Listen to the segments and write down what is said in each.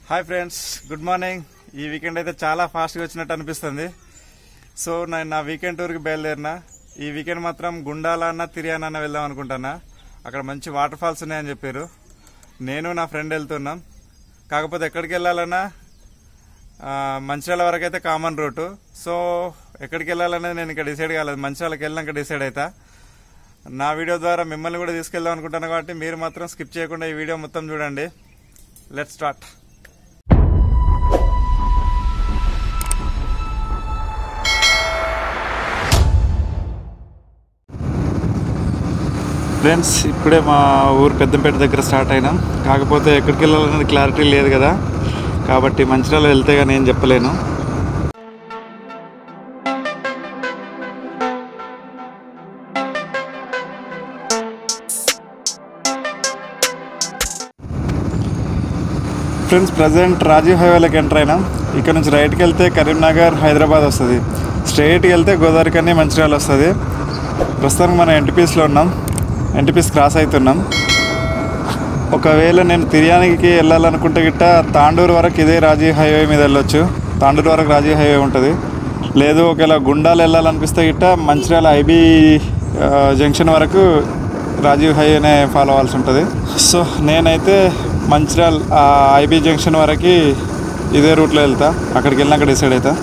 Hi friends, good morning. ఈ weekend అయితే చాలా ఫాస్ట్గా వచ్చినట్టు అనిపిస్తుంది. సో నేను నా వీకెండ్ టూర్కి బయలుదేరిన. ఈ వీకెండ్ మాత్రం గుండాల అన్న తిరియాన అన్న వెళ్దాం అనుకుంటున్నా. అక్కడ మంచి వాటర్ ఫాల్స్ ఉన్నాయని చెప్పారు. నేను నా ఫ్రెండ్ వెళ్తున్నాం. కాకపోతే ఎక్కడికి వెళ్ళాలన్నా మంచిర్యాల వరకు అయితే కామన్ రూటు. సో ఎక్కడికి వెళ్ళాలనేది నేను ఇక్కడ డిసైడ్ కాలేదు. మంచిర్యాలకి వెళ్ళినాక డిసైడ్ అవుతా. నా వీడియో ద్వారా మిమ్మల్ని కూడా తీసుకెళ్దాం అనుకుంటున్నాను కాబట్టి మీరు మాత్రం స్కిప్ చేయకుండా ఈ వీడియో మొత్తం చూడండి. Let's start. ఫ్రెండ్స్, ఇప్పుడే మా ఊరు పెద్దంపేట దగ్గర స్టార్ట్ అయినాం. కాకపోతే ఎక్కడికి వెళ్ళాలనేది క్లారిటీ లేదు కదా, కాబట్టి మంచిర్యాల వెళ్తే కానీ ఏం చెప్పలేను. ఫ్రెండ్స్, ప్రజెంట్ రాజీవ్ హైవేలోకి ఎంటర్ అయినాం. ఇక్కడ నుంచి రైట్కి వెళ్తే కరీంనగర్, హైదరాబాద్ వస్తుంది. స్ట్రైట్కి వెళ్తే గోదావరికని, మంచిర్యాల వస్తుంది. ప్రస్తుతానికి మనం ఎన్టీపీస్లో ఉన్నాం. ఎన్టీపీస్ క్రాస్ అవుతున్నాం. ఒకవేళ నేను తిర్యానికి వెళ్ళాలనుకుంటే గిట్ట తాండూరు వరకు ఇదే రాజీవ్ హైవే మీద వెళ్ళొచ్చు. తాండూరు వరకు రాజీవ్ హైవే ఉంటుంది. లేదు ఒకవేళ గుండాలు వెళ్ళాలనిపిస్తే గిట్ట మంచిర్యాల ఐబీ జంక్షన్ వరకు రాజీవ్ హైవేనే ఫాలో అవ్వాల్సి ఉంటుంది. సో నేనైతే మంచిర్యాల ఐబీ జంక్షన్ వరకు ఇదే రూట్లో వెళ్తా. అక్కడికి వెళ్ళినాక డిసైడ్ అవుతా.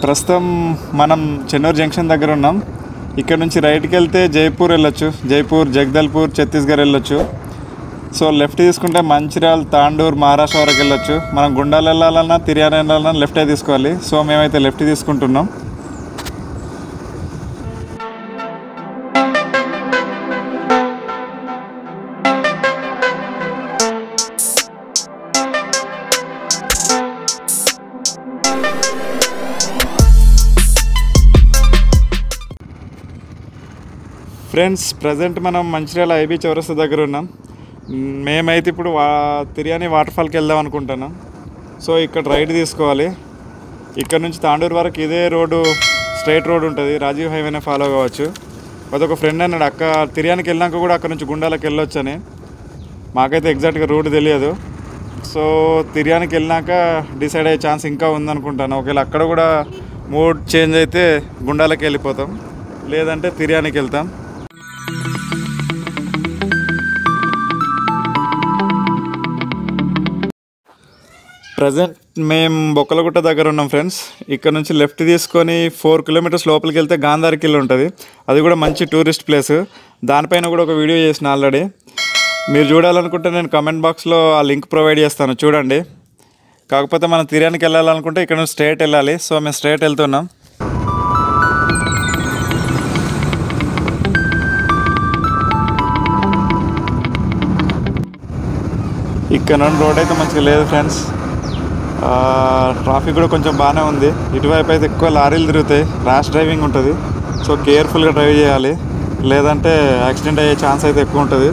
ప్రస్తుతం మనం చెన్నూరు జంక్షన్ దగ్గర ఉన్నాం. ఇక్కడ నుంచి రైట్కి వెళ్తే జైపూర్ వెళ్ళొచ్చు. జైపూర్, జగదల్పూర్, ఛత్తీస్గఢ్ వెళ్ళొచ్చు. సో లెఫ్ట్ తీసుకుంటే మంచిర్యాల, తాండూరు, మహారాష్ట్ర వరకు వెళ్ళొచ్చు. మనం గుండాలు వెళ్ళాలన్నా, తిర్యాన వెళ్ళాలన్నా లెఫ్టే తీసుకోవాలి. సో మేమైతే లెఫ్ట్ తీసుకుంటున్నాం. ఫ్రెండ్స్, ప్రజెంట్ మనం మంచిర్యాల ఐబీ చౌరస్తా దగ్గర ఉన్నాం. మేమైతే ఇప్పుడు తిర్యాని వాటర్ ఫాల్కి వెళ్దాం అనుకుంటున్నాం. సో ఇక్కడ రైట్ తీసుకోవాలి. ఇక్కడ నుంచి తాండూరు వరకు ఇదే రోడ్డు, స్ట్రైట్ రోడ్ ఉంటుంది. రాజీవ్ హైవేనే ఫాలో కావచ్చు. అదొక ఫ్రెండ్ అన్నాడు, అక్క తిర్యానికి వెళ్ళాక కూడా అక్కడ నుంచి గుండాలకు వెళ్ళొచ్చు అని. మాకైతే ఎగ్జాక్ట్గా రూట్ తెలియదు. సో తిర్యానికి వెళ్ళాక డిసైడ్ అయ్యే ఛాన్స్ ఇంకా ఉందనుకుంటాను. ఒకవేళ అక్కడ కూడా మూడ్ చేంజ్ అయితే గుండాలకి వెళ్ళిపోతాం, లేదంటే తిర్యానికి వెళ్తాం. ప్రజెంట్ మేము బొక్కలగుట్ట దగ్గర ఉన్నాం ఫ్రెండ్స్. ఇక్కడ నుంచి లెఫ్ట్ తీసుకొని 4 కిలోమీటర్స్ లోపలికి వెళ్తే గాంధార్ కిల్ ఉంటుంది. అది కూడా మంచి టూరిస్ట్ ప్లేస్. దానిపైన కూడా ఒక వీడియో చేసిన ఆల్రెడీ. మీరు చూడాలనుకుంటే నేను కమెంట్ బాక్స్లో ఆ లింక్ ప్రొవైడ్ చేస్తాను, చూడండి. కాకపోతే మనం తిర్యానికి వెళ్ళాలనుకుంటే ఇక్కడ నుంచి స్ట్రైట్ వెళ్ళాలి. సో మేము స్ట్రైట్ వెళ్తున్నాం. ఇక్కడ నుండి రోడ్ అయితే మంచిగా లేదు ఫ్రెండ్స్. ట్రాఫిక్ కూడా కొంచెం బాగానే ఉంది. ఇటువైపు అయితే ఎక్కువ లారీలు తిరుగుతాయి. ర్యాష్ డ్రైవింగ్ ఉంటుంది. సో కేర్ఫుల్గా డ్రైవ్ చేయాలి, లేదంటే యాక్సిడెంట్ అయ్యే ఛాన్స్ అయితే ఎక్కువ ఉంటుంది.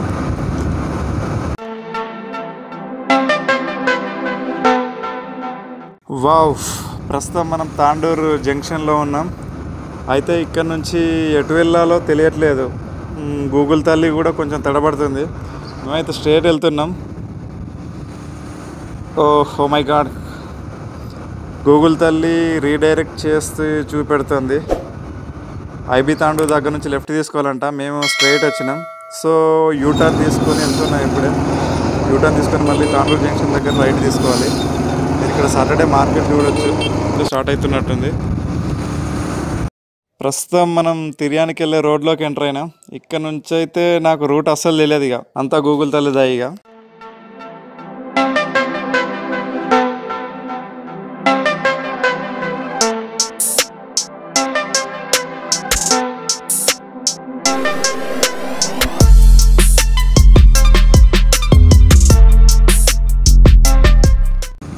వావ్, ప్రస్తుతం మనం తాండూరు జంక్షన్లో ఉన్నాం. అయితే ఇక్కడ నుంచి ఎటు వెళ్ళాలో తెలియట్లేదు. గూగుల్ తల్లి కూడా కొంచెం తడబడుతుంది. మేమైతే స్ట్రైట్ వెళ్తున్నాం. ఓ మై గాడ్, గూగుల్ తల్లి రీడైరెక్ట్ చేస్తూ చూపెడుతుంది. ఐబీ తాండూరు దగ్గర నుంచి లెఫ్ట్ తీసుకోవాలంట. మేము స్ట్రైట్ వచ్చినాం. సో యూటర్న్ తీసుకొని వెళ్తున్నాం. ఇప్పుడే యూటర్న్ తీసుకొని మళ్ళీ తాండూరు జంక్షన్ దగ్గర రైట్ తీసుకోవాలి. మీరు ఇక్కడ సాటర్డే మార్కెట్ చూడొచ్చు, స్టార్ట్ అవుతున్నట్టుంది. ప్రస్తుతం మనం తిర్యానికి వెళ్ళే రోడ్లోకి ఎంటర్ అయినాం. ఇక్కడ నుంచి అయితే నాకు రూట్ అస్సలు తెలియదు. ఇక అంతా గూగుల్ తల్లి దాయిగా.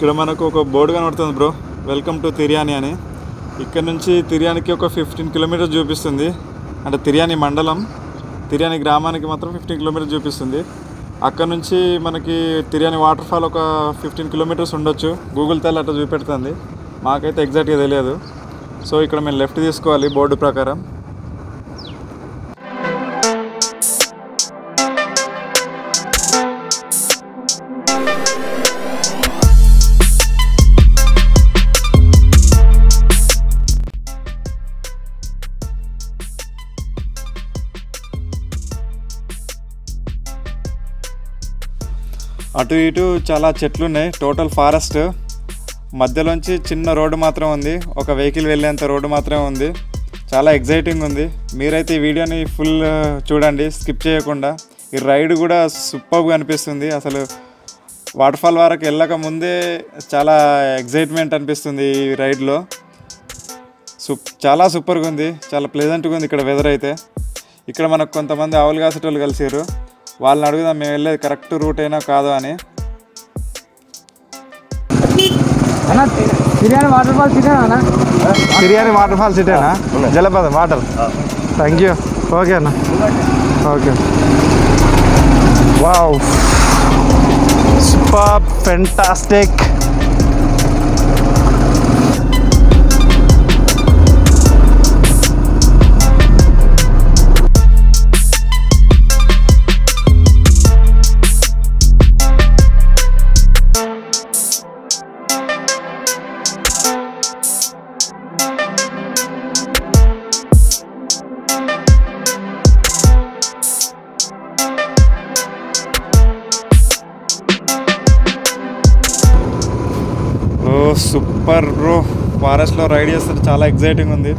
ఇక్కడ మనకు ఒక బోర్డు కనబడుతుంది బ్రో, వెల్కమ్ టు తిర్యాని అని. ఇక్కడ నుంచి తిర్యానికి ఒక 15 కిలోమీటర్స్ చూపిస్తుంది. అంటే తిర్యాని మండలం, తిర్యాని గ్రామానికి మాత్రం 15 కిలోమీటర్స్ చూపిస్తుంది. అక్కడ నుంచి మనకి తిర్యాని వాటర్ ఫాల్ ఒక 15 కిలోమీటర్స్ ఉండొచ్చు. గూగుల్ తల్లి అట్లా చూపెడుతుంది, మాకైతే ఎగ్జాక్ట్గా తెలియదు. సో ఇక్కడ మేము లెఫ్ట్ తీసుకోవాలి బోర్డు ప్రకారం. అటు ఇటు చాలా చెట్లు ఉన్నాయి, టోటల్ ఫారెస్ట్. మధ్యలోంచి చిన్న రోడ్డు మాత్రం ఉంది, ఒక వెహికల్ వెళ్ళేంత రోడ్డు మాత్రమే ఉంది. చాలా ఎగ్జైటింగ్ ఉంది. మీరైతే ఈ వీడియోని ఫుల్ చూడండి, స్కిప్ చేయకుండా. ఈ రైడ్ కూడా సూపర్గా అనిపిస్తుంది. అసలు వాటర్ఫాల్ వరకు వెళ్ళక ముందే చాలా ఎగ్జైట్మెంట్ అనిపిస్తుంది ఈ రైడ్లో. చాలా సూపర్గా ఉంది, చాలా ప్లెజెంట్గా ఉంది ఇక్కడ వెదర్ అయితే. ఇక్కడ మనకు కొంతమంది ఆవులు కాసేటోళ్ళు కలిసారు, వాళ్ళని అడుగుదాం మేము వెళ్ళేది కరెక్ట్ రూట్ అయినా కాదో అని. తిరియాని వాటర్ ఫాల్స్ ఇటేనా? తిరియాని వాటర్ ఫాల్స్ ఇటేనా? జలపాతం వాటర్. Thank you. ఓకే అన్న, okay. Wow, super, fantastic. Super bro, ఫారెస్ట్లో రైడ్ చేస్తే చాలా ఎగ్జైటింగ్ ఉంది.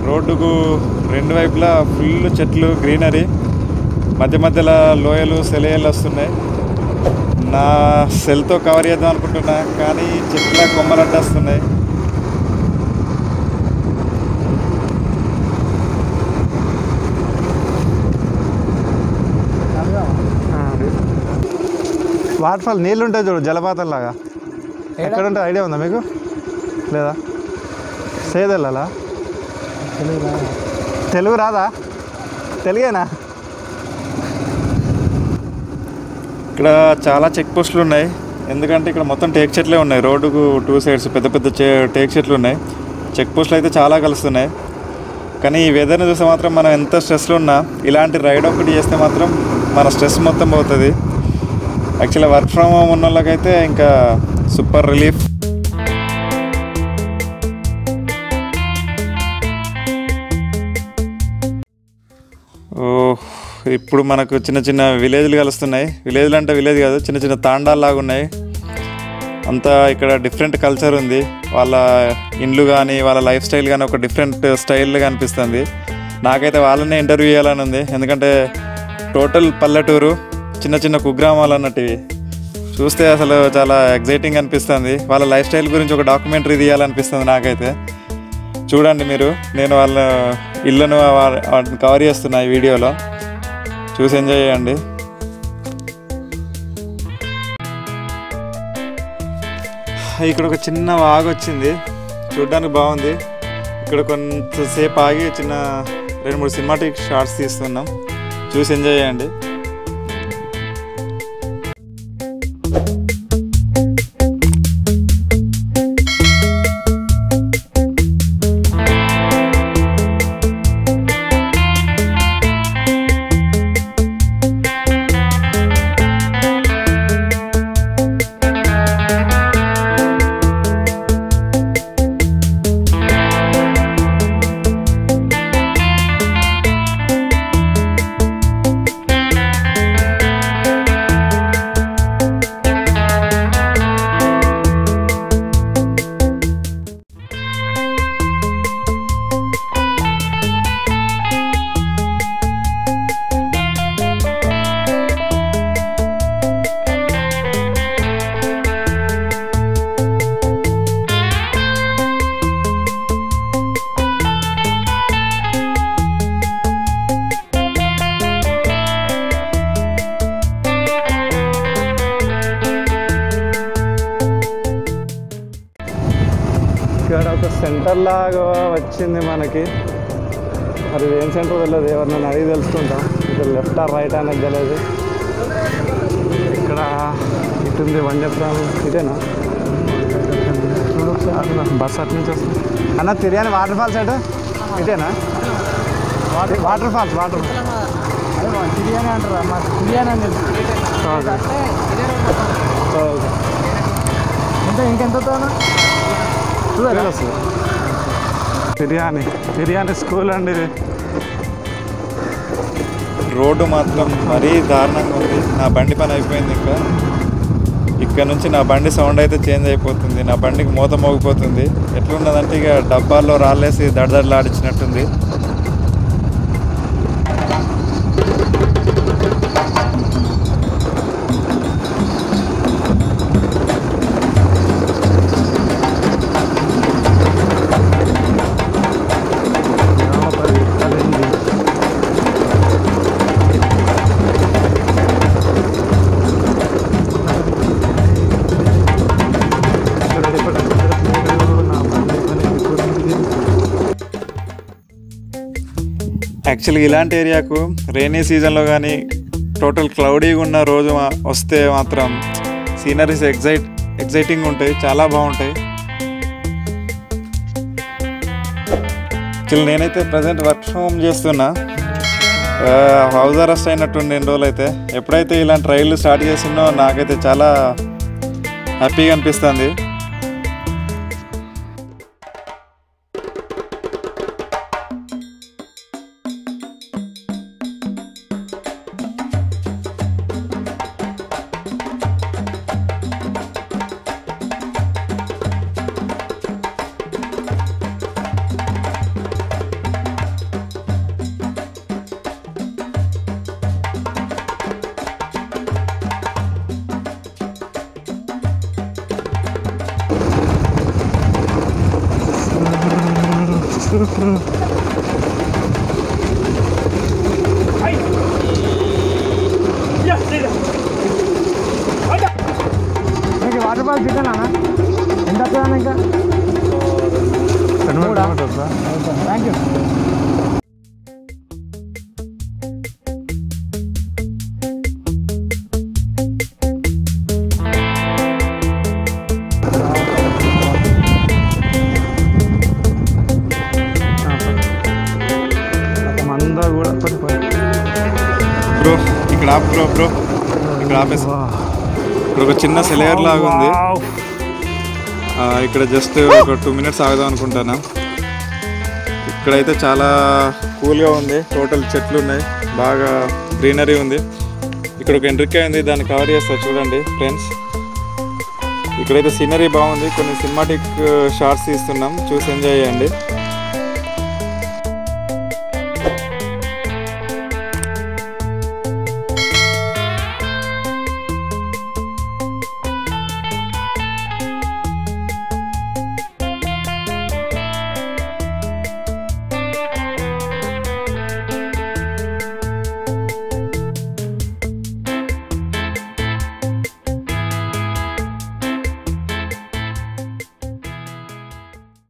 రోడ్డుకు రెండు వైపులా ఫుల్ చెట్లు, గ్రీనరీ, మధ్య మధ్యలో లోయలు, సెలయేలు వస్తున్నాయి. నా సెల్తో కవర్ చేద్దాం అనుకుంటున్నా, కానీ చెట్ల కొమ్మలు అడ్డొస్తున్నాయి. వాటర్ఫాల్ నీళ్ళు ఉంటాయి చూడు, జలపాతం లాగా. ఎక్కడ ఉంటుంది ఐడియా ఉందా మీకు? లేదా? సేదెళ్ళాలా? తెలుగు రాదా? తెలుగేనా? ఇక్కడ చాలా చెక్ పోస్టులు ఉన్నాయి, ఎందుకంటే ఇక్కడ మొత్తం టేక్ చెట్లే ఉన్నాయి. రోడ్డుకు 2 సైడ్స్ పెద్ద పెద్ద టేక్ చెట్లు ఉన్నాయి. చెక్ పోస్టులు అయితే చాలా కలుస్తున్నాయి. కానీ ఈ వెదర్ని చూస్తే మాత్రం మనం ఎంత స్ట్రెస్లో ఉన్నా ఇలాంటి రైడ్ ఒకటి చేస్తే మాత్రం మన స్ట్రెస్ మొత్తం పోతుంది. యాక్చువల్గా వర్క్ ఫ్రమ్ హోమ్ ఉన్న వాళ్ళకైతే ఇంకా సూపర్ రిలీఫ్. ఇప్పుడు మనకు చిన్న చిన్న విలేజ్లు కలుస్తున్నాయి. విలేజ్లు అంటే విలేజ్ కాదు, చిన్న చిన్న తాండాల్లాగా ఉన్నాయి. అంతా ఇక్కడ డిఫరెంట్ కల్చర్ ఉంది. వాళ్ళ ఇండ్లు కానీ వాళ్ళ లైఫ్ స్టైల్ కానీ ఒక డిఫరెంట్ స్టైల్గా అనిపిస్తుంది. నాకైతే వాళ్ళనే ఇంటర్వ్యూ చేయాలని ఉంది, ఎందుకంటే టోటల్ పల్లెటూరు, చిన్న చిన్న కుగ్రామాలు అన్నట్టువి చూస్తే అసలు చాలా ఎగ్జైటింగ్ అనిపిస్తుంది. వాళ్ళ లైఫ్ స్టైల్ గురించి ఒక డాక్యుమెంటరీ తీయాలనిపిస్తుంది నాకైతే. చూడండి మీరు, నేను వాళ్ళ ఇళ్ళను కవర్ చేస్తున్నా ఈ వీడియోలో, చూసి ఎంజాయ్ చేయండి. ఇక్కడ ఒక చిన్న వాగు వచ్చింది, చూడడానికి బాగుంది. ఇక్కడ కొంతసేపు ఆగి చిన్న 2-3 సినిమాటిక్ షార్ట్స్ తీస్తున్నాం, చూసి ఎంజాయ్ చేయండి. ఇక్కడ ఒక సెంటర్ లాగా వచ్చింది మనకి, మరి ఏం సెంటర్ తెలియదు, ఎవరినైనా అడిగి తెలుసుకుంటాం. ఇక్కడ లెఫ్ట్ ఆర్ రైట్ అనేది తెలియదు. ఇక్కడ ఇటుంది వన్యప్రాణి, ఇదేనా? చూడు బస్ అటు నుంచి వస్తుంది అన్న. తిరియాని వాటర్ ఫాల్స్ అటు ఇటేనా? వాటర్ ఫాల్స్ తిరియాని అంటారా? మా తిరియాని అని ఇంకెంత వస్తుంది? తిరియాని స్కూల్ అండి ఇది. రోడ్డు మాత్రం మరీ దారుణంగా ఉంది. నా బండి పని అయిపోయింది. ఇక్కడ నుంచి నా బండి సౌండ్ అయితే చేంజ్ అయిపోతుంది. నా బండికి మూత మోగిపోతుంది. ఎట్లున్నదంటే ఇక డబ్బాల్లో రాళ్ళేసి దడదడలాడించినట్టుంది. యాక్చువల్గా ఇలాంటి ఏరియాకు రైనీ సీజన్లో కానీ టోటల్ క్లౌడీగా ఉన్న రోజు వస్తే మాత్రం సీనరీస్ ఎగ్జైటింగ్ ఉంటాయి, చాలా బాగుంటాయి. యాక్చువల్ నేనైతే ప్రజెంట్ వర్క్ ఫ్రమ్ హోమ్ చేస్తున్నా. హౌస్ అరెస్ట్ అయినట్టుంది 2 రోజులు అయితే. ఎప్పుడైతే ఇలాంటి రైళ్ళు స్టార్ట్ చేసిందో నాకైతే చాలా హ్యాపీగా అనిపిస్తుంది. వాటర్ ఫాల్స్ చికెన్ అన్న ఎంత వస్తుందన్న? ఇంకా 2 థ్యాంక్ యూ. మంద కూడా బ్రో ఇక్కడ బ్రో ఇక్కడ ఆపేసి ఇక్కడ ఒక చిన్న సెలయర్ లాగా ఉంది. ఇక్కడ జస్ట్ ఒక 2 minutes ఆగుదాం అనుకుంటాను. ఇక్కడైతే చాలా కూల్గా ఉంది. టోటల్ చెట్లు ఉన్నాయి, బాగా గ్రీనరీ ఉంది. ఇక్కడ ఒక ఎంట్రికాయ ఉంది, దాన్ని కవర్ చేస్తా చూడండి ఫ్రెండ్స్. ఇక్కడైతే సీనరీ బాగుంది. కొన్ని సినిమాటిక్ షార్ట్స్ తీస్తున్నాం, చూసి ఎంజాయ్ చేయండి.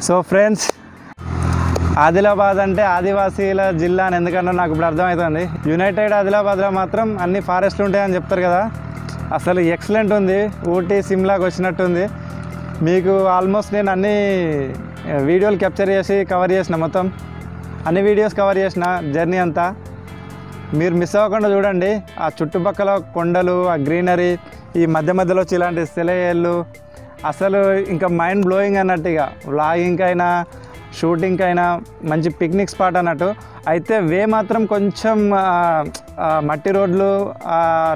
సో ఫ్రెండ్స్, ఆదిలాబాద్ అంటే ఆదివాసీల జిల్లా అని ఎందుకన్నా నాకు ఇప్పుడు అర్థమవుతుంది. యునైటెడ్ ఆదిలాబాద్లో మాత్రం అన్ని ఫారెస్ట్లు ఉంటాయని చెప్తారు కదా, అసలు ఎక్సలెంట్ ఉంది. ఊటీ సిమ్లాకి వచ్చినట్టుంది. మీకు ఆల్మోస్ట్ నేను అన్ని వీడియోలు క్యాప్చర్ చేసి కవర్ చేసిన, మొత్తం అన్ని వీడియోస్ కవర్ చేసిన జర్నీ అంతా. మీరు మిస్ అవ్వకుండా చూడండి. ఆ చుట్టుపక్కల కొండలు, ఆ గ్రీనరీ, ఈ మధ్యలో వచ్చి ఇలాంటి సెలయేళ్ళు, అసలు ఇంకా మైండ్ బ్లోయింగ్ అన్నట్టుగా. వ్లాగింగ్ అయినా షూటింగ్ అయినా మంచి పిక్నిక్ స్పాట్ అన్నట్టు. అయితే వే మాత్రం కొంచెం మట్టి రోడ్లు,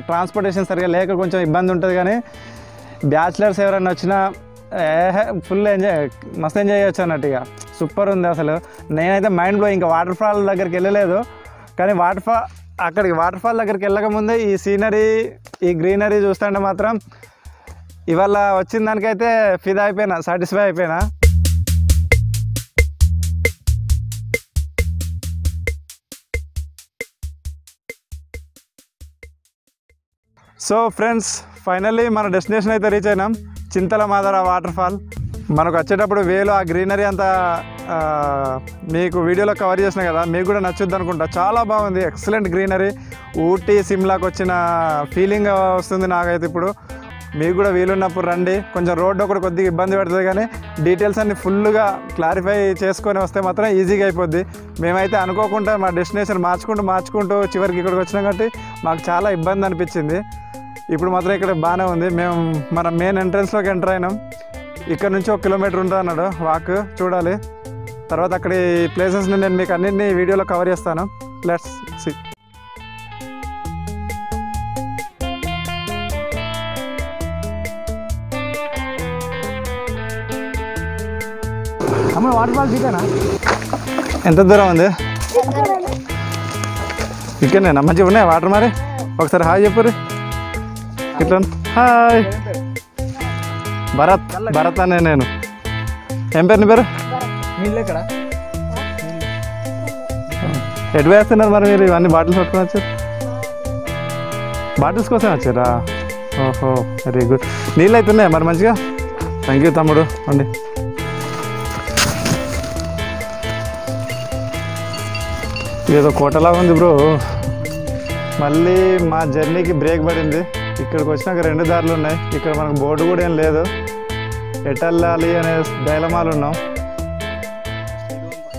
ట్రాన్స్పోర్టేషన్ సరిగా లేక కొంచెం ఇబ్బంది ఉంటుంది. కానీ బ్యాచిలర్స్ ఎవరైనా వచ్చినా ఫుల్ ఎంజాయ్, మస్తు ఎంజాయ్ చేయొచ్చు అన్నట్టుగా. సూపర్ ఉంది అసలు. నేనైతే మైండ్ బ్లోయింగ్. ఇంకా వాటర్ ఫాల్ దగ్గరికి వెళ్ళలేదు, కానీ అక్కడికి వాటర్ ఫాల్ దగ్గరికి వెళ్ళకముందే ఈ సీనరీ, ఈ గ్రీనరీ చూస్తుంటే మాత్రం ఇవాళ వచ్చిన దానికైతే ఫిదా అయిపోయినా, సాటిస్ఫై అయిపోయినా. సో ఫ్రెండ్స్, ఫైనల్లీ మన డెస్టినేషన్ అయితే రీచ్ అయినాం, చింతల మాదర వాటర్ ఫాల్. మనకు వచ్చేటప్పుడు వేలో ఆ గ్రీనరీ అంతా మీకు వీడియోలో కవర్ చేసిన కదా, మీకు కూడా నచ్చుద్ది అనుకుంటా. చాలా బాగుంది, ఎక్సలెంట్ గ్రీనరీ. ఊటీ సిమ్లాకి వచ్చిన ఫీలింగ్ వస్తుంది నాకైతే ఇప్పుడు. మీకు కూడా వీలున్నప్పుడు రండి. కొంచెం రోడ్డు ఒకటి కొద్దిగా ఇబ్బంది పెడుతుంది, కానీ డీటెయిల్స్ అన్ని ఫుల్గా క్లారిఫై చేసుకొని వస్తే మాత్రం ఈజీగా అయిపోద్ది. మేమైతే అనుకోకుండా మా డెస్టినేషన్ మార్చుకుంటూ చివరికి ఇక్కడికి వచ్చినాం కాబట్టి మాకు చాలా ఇబ్బంది అనిపించింది. ఇప్పుడు మాత్రం ఇక్కడ బాగానే ఉంది. మేము మన మెయిన్ ఎంట్రన్స్లోకి ఎంటర్ అయినాం. ఇక్కడ నుంచి 1 కిలోమీటర్ ఉంటుంది అన్నాడు వాక్, చూడాలి. తర్వాత అక్కడి ప్లేసెస్ని నేను మీకు అన్నింటినీ వీడియోలో కవర్ చేస్తాను. Let's see. అమ్మ వాటర్ ఫాల్స్ ఇదేనా? ఎంత దూరం ఉంది? ఇక్కడనేనా? మంచిగా ఉన్నాయి వాటర్. మరి ఒకసారి హాయ్ చెప్పుర్రి. ఇట్లా హాయ్. భరత్ అనే నేను. ఏం పేరు నీ పేరు? ఎటు వేస్తున్నారు మరి మీరు? ఇవన్నీ బాటిల్స్ పట్టుకొని వచ్చారు? బాటిల్స్ కోసం వచ్చారా? ఓహో వెరీ గుడ్. నీళ్ళు అయితే ఉన్నాయా మరి మంచిగా? థ్యాంక్ యూ తమ్ముడు. అండి ఏదో కోటలాగా ఉంది బ్రో. మళ్ళీ మా జర్నీకి బ్రేక్ పడింది. ఇక్కడికి వచ్చినాక 2 దారులు ఉన్నాయి. ఇక్కడ మనకు బోర్డు కూడా ఏం లేదు. ఎటు వెళ్ళాలి అనే డైలమాలు ఉన్నాం.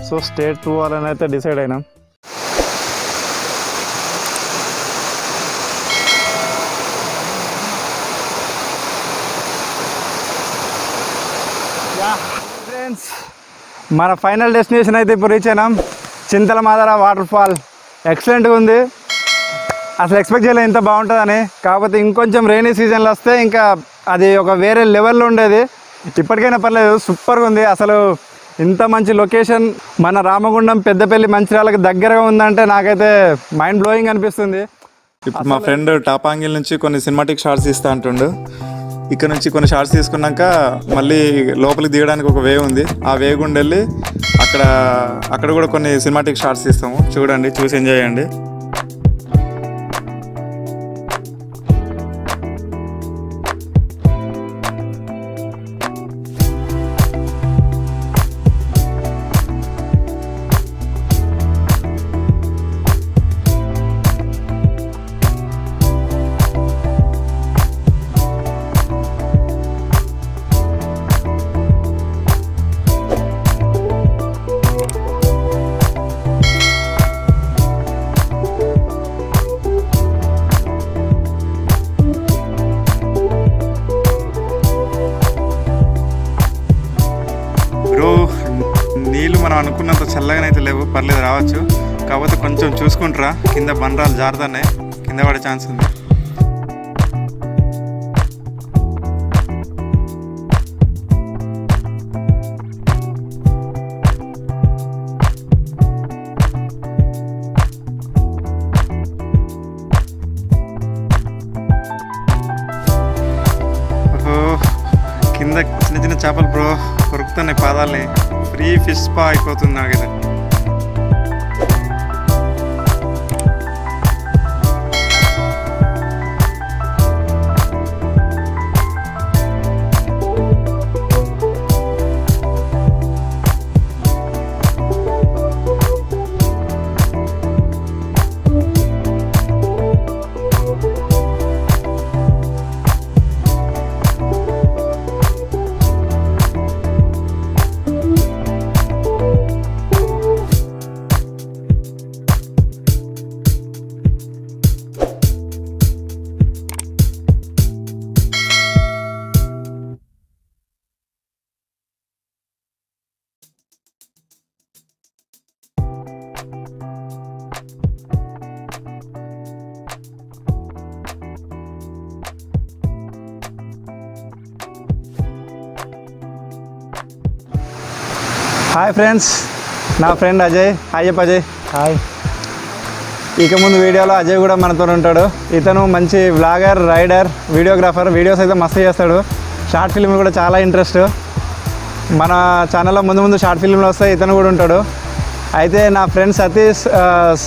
సో స్టేట్ పోవాలని అయితే డిసైడ్ అయినాం. ఫ్రెండ్స్, మన ఫైనల్ డెస్టినేషన్ అయితే ఇప్పుడు రీచ్ అయినాం. చింతల మాదర వాటర్ ఫాల్ ఎక్సలెంట్గా ఉంది. అసలు ఎక్స్పెక్ట్ చేయలేదు ఇంత బాగుంటుందని. కాకపోతే ఇంకొంచెం రైనీ సీజన్లో వస్తే ఇంకా అది ఒక వేరే లెవెల్లో ఉండేది. ఇప్పటికైనా పర్లేదు, సూపర్గా ఉంది. అసలు ఇంత మంచి లొకేషన్ మన రామగుండం పెద్దపల్లి మంచిర్యాలకు దగ్గరగా ఉందంటే నాకైతే మైండ్ బ్లోయింగ్ అనిపిస్తుంది. ఇప్పుడు మా ఫ్రెండ్ టాపాంగిల్ నుంచి కొన్ని సినిమాటిక్ షార్ట్స్ ఇస్తా అంటుండు. ఇక్కడ నుంచి కొన్ని షార్ట్స్ తీసుకున్నాక మళ్ళీ లోపలికి దిగడానికి ఒక వే ఉంది. ఆ వే గుండా వెళ్ళి అక్కడ కూడా కొన్ని సినిమాటిక్ షార్ట్స్ తీస్తాము. చూడండి, చూసి ఎంజాయ్ చేయండి. నీళ్ళు మనం అనుకున్నంత చల్లగానైతే లేవు, పర్లేదు రావచ్చు. కాకపోతే కొంచెం చూసుకుంటారా, కింద బండరాలు జారుతున్నాయి, కింద పడే ఛాన్స్ ఉంది. కింద చిన్న చిన్న చేపలు బ్రో కొరుకుతున్నాయి పాదాలని. ఫ్రీ ఫిష్ స్పా అయిపోతుంది నాకైతే. హాయ్ ఫ్రెండ్స్, నా ఫ్రెండ్ అజయ్. హాయ్ చెప్పు అజయ్. హాయ్. ఇక ముందు వీడియోలో అజయ్ కూడా మనతో ఉంటాడు. ఇతను మంచి వ్లాగర్, రైడర్, వీడియోగ్రాఫర్. వీడియోస్ అయితే మస్తు చేస్తాడు. షార్ట్ ఫిల్మ్ కూడా చాలా ఇంట్రెస్ట్. మన ఛానల్లో ముందు షార్ట్ ఫిల్మ్లు వస్తాయి, ఇతను కూడా ఉంటాడు. అయితే నా ఫ్రెండ్ సతీష్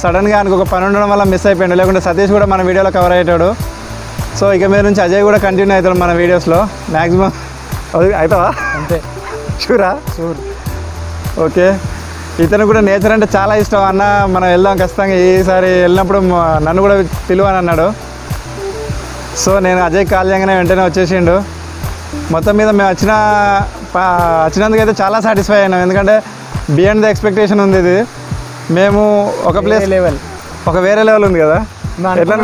సడన్గా ఆయనకు ఒక పని ఉండడం వల్ల మిస్ అయిపోయాడు. లేకుంటే సతీష్ కూడా మన వీడియోలో కవర్ అయ్యాడు. సో ఇక మీద నుంచి అజయ్ కూడా కంటిన్యూ అవుతాడు మన వీడియోస్లో మ్యాక్సిమం. అవుతావా? అంతే. షూరా? షూర్. ఓకే. ఇతను కూడా నేచర్ అంటే చాలా ఇష్టం. అన్న మనం వెళ్దాం ఖచ్చితంగా, ఈసారి వెళ్ళినప్పుడు నన్ను కూడా పిలువని అన్నాడు. సో నేను అజయ్ కాల్ చేయగానే వెంటనే వచ్చేసిండు. మొత్తం మీద మేము వచ్చినందుకు అయితే చాలా సాటిస్ఫై అయినాం. ఎందుకంటే బియాండ్ ద ఎక్స్పెక్టేషన్ ఉంది. ఇది మేము ఒక ప్లేస్ లెవెల్, ఒక వేరే లెవెల్ ఉంది కదా, ఎట్లా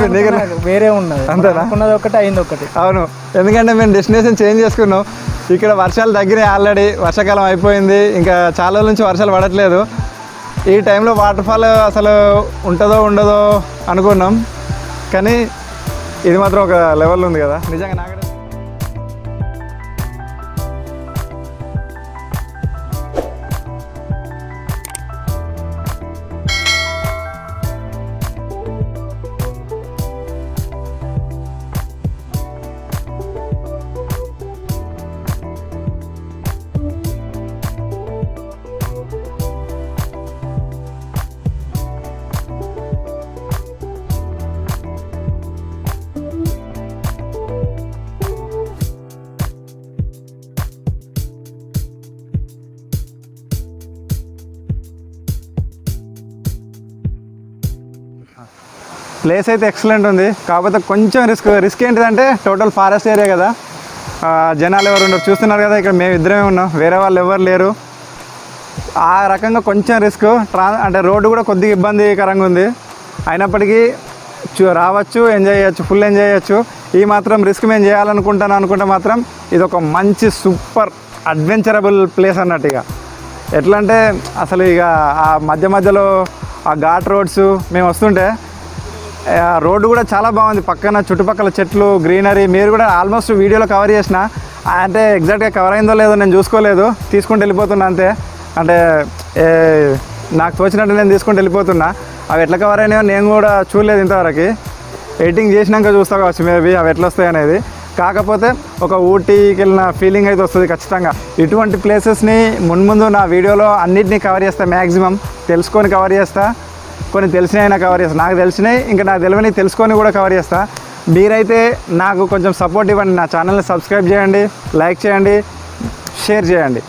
వేరే ఉన్నది అంతేనా, ఉన్నది ఒకటి అయింది ఒకటి. అవును, ఎందుకంటే మేము డెస్టినేషన్ చేంజ్ చేసుకున్నాం. ఇక్కడ వర్షాలు తగ్గినాయి, ఆల్రెడీ వర్షాకాలం అయిపోయింది, ఇంకా చాలా రోజుల నుంచి వర్షాలు పడట్లేదు. ఈ టైంలో వాటర్ ఫాల్ అసలు ఉంటుందో ఉండదో అనుకున్నాం, కానీ ఇది మాత్రం ఒక లెవెల్ ఉంది కదా నిజంగా. నాకు ప్లేస్ అయితే ఎక్సలెంట్ ఉంది, కాకపోతే కొంచెం రిస్క్ ఏంటిదంటే టోటల్ ఫారెస్ట్ ఏరియా కదా, జనాలు ఎవరు ఉండరు. చూస్తున్నారు కదా, ఇక్కడ మేము ఇద్దరమే ఉన్నాం, వేరే వాళ్ళు ఎవరు లేరు. ఆ రకంగా కొంచెం రిస్క్. అంటే రోడ్డు కూడా కొద్దిగా ఇబ్బందికరంగా ఉంది, అయినప్పటికీ రావచ్చు, ఎంజాయ్ చేయొచ్చు, ఫుల్ ఎంజాయ్ చేయొచ్చు. ఈ మాత్రం రిస్క్ మేము చేయాలనుకుంటే మాత్రం ఇది ఒక మంచి సూపర్ అడ్వెంచరబుల్ ప్లేస్ అన్నట్టు. ఇక ఎట్లా అంటే అసలు ఇక ఆ మధ్యలో ఆ ఘాట్ రోడ్స్ మేము వస్తుంటే రోడ్డు కూడా చాలా బాగుంది, పక్కన చుట్టుపక్కల చెట్లు, గ్రీనరీ. మీరు కూడా ఆల్మోస్ట్ వీడియోలో కవర్ చేసిన, అంటే ఎగ్జాక్ట్గా కవర్ అయిందో లేదో నేను చూసుకోలేదు, తీసుకుంటూ వెళ్ళిపోతున్నా అంతే. అంటే నాకు తోచినట్టు నేను తీసుకుంటూ వెళ్ళిపోతున్నా. అవి ఎట్లా కవర్ అయినాయో నేను కూడా చూడలేదు ఇంతవరకు, ఎడిటింగ్ చేసినాక చూస్తా కావచ్చు మేబీ అవి ఎట్లా వస్తాయి అనేది. కాకపోతే ఒక ఊటీకి వెళ్ళిన ఫీలింగ్ అయితే వస్తుంది ఖచ్చితంగా. ఇటువంటి ప్లేసెస్ని ముందు నా వీడియోలో అన్నిటినీ కవర్ చేస్తా, మ్యాక్సిమం తెలుసుకొని కవర్ చేస్తా, కొన్ని తెలిసినవి అయినా కవర్ చేస్తా, నాకు తెలిసినవి ఇంకా నాకు తెలియని తెలుసుకొని కూడా కవర్ చేస్తా. మీరైతే నాకు కొంచెం సపోర్ట్ ఇవ్వండి, నా ఛానల్ని సబ్స్క్రైబ్ చేయండి, లైక్ చేయండి, షేర్ చేయండి.